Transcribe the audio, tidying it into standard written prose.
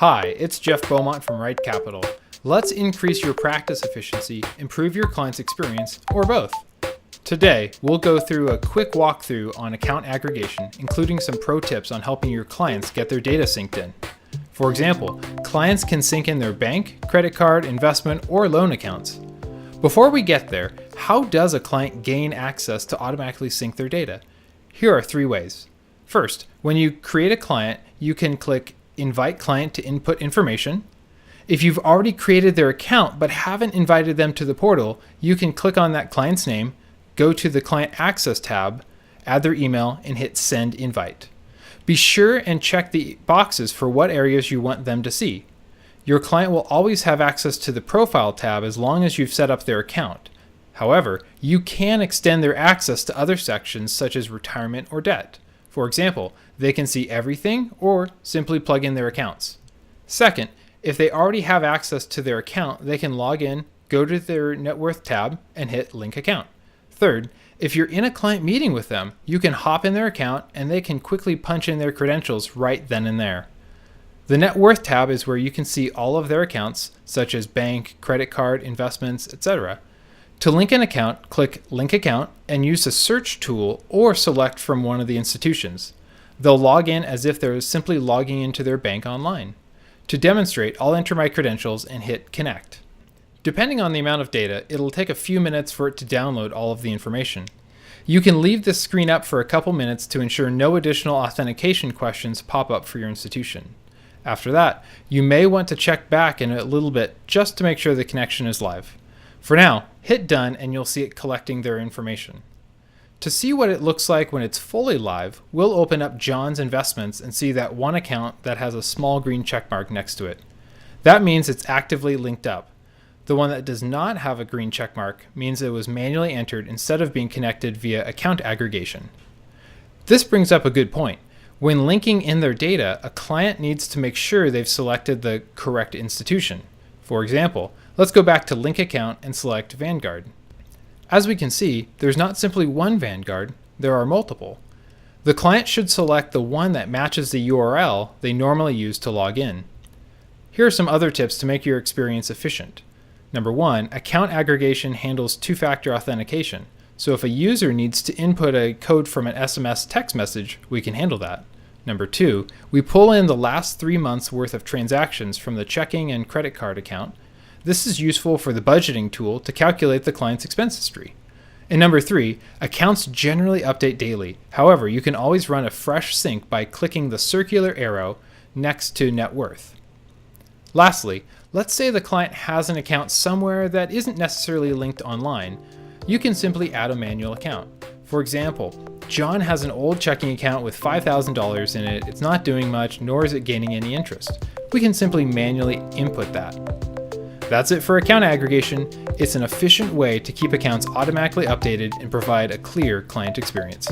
Hi, it's Jeff Beaumont from RightCapital. Let's increase your practice efficiency, improve your client's experience, or both. Today, we'll go through a quick walkthrough on account aggregation, including some pro tips on helping your clients get their data synced in. For example, clients can sync in their bank, credit card, investment, or loan accounts. Before we get there, how does a client gain access to automatically sync their data? Here are 3 ways. First, when you create a client, you can click Invite Client to input information. If you've already created their account but haven't invited them to the portal, you can click on that client's name, go to the Client Access tab, add their email, and hit Send Invite. Be sure and check the boxes for what areas you want them to see. Your client will always have access to the Profile tab as long as you've set up their account. However, you can extend their access to other sections such as retirement or debt. For example, they can see everything or simply plug in their accounts. Second, if they already have access to their account, they can log in, go to their Net Worth tab, and hit Link Account. Third, if you're in a client meeting with them, you can hop in their account and they can quickly punch in their credentials right then and there. The Net Worth tab is where you can see all of their accounts, such as bank, credit card, investments, etc. To link an account, click Link Account and use the search tool or select from one of the institutions. They'll log in as if they're simply logging into their bank online. To demonstrate, I'll enter my credentials and hit Connect. Depending on the amount of data, it'll take a few minutes for it to download all of the information. You can leave this screen up for a couple minutes to ensure no additional authentication questions pop up for your institution. After that, you may want to check back in a little bit just to make sure the connection is live. For now, hit Done and you'll see it collecting their information. To see what it looks like when it's fully live, we'll open up John's Investments and see that one account that has a small green check mark next to it. That means it's actively linked up. The one that does not have a green check mark means it was manually entered instead of being connected via account aggregation. This brings up a good point. When linking in their data, a client needs to make sure they've selected the correct institution. For example, let's go back to Link Account and select Vanguard. As we can see, there's not simply one Vanguard, there are multiple. The client should select the one that matches the URL they normally use to log in. Here are some other tips to make your experience efficient. Number 1, account aggregation handles 2-factor authentication. So if a user needs to input a code from an SMS text message, we can handle that. Number 2, we pull in the last 3 months worth of transactions from the checking and credit card account. This is useful for the budgeting tool to calculate the client's expense history. And number 3, accounts generally update daily. However, you can always run a fresh sync by clicking the circular arrow next to Net Worth. Lastly, let's say the client has an account somewhere that isn't necessarily linked online. You can simply add a manual account. For example, John has an old checking account with $5,000 in it. It's not doing much, nor is it gaining any interest. We can simply manually input that. That's it for account aggregation. It's an efficient way to keep accounts automatically updated and provide a clear client experience.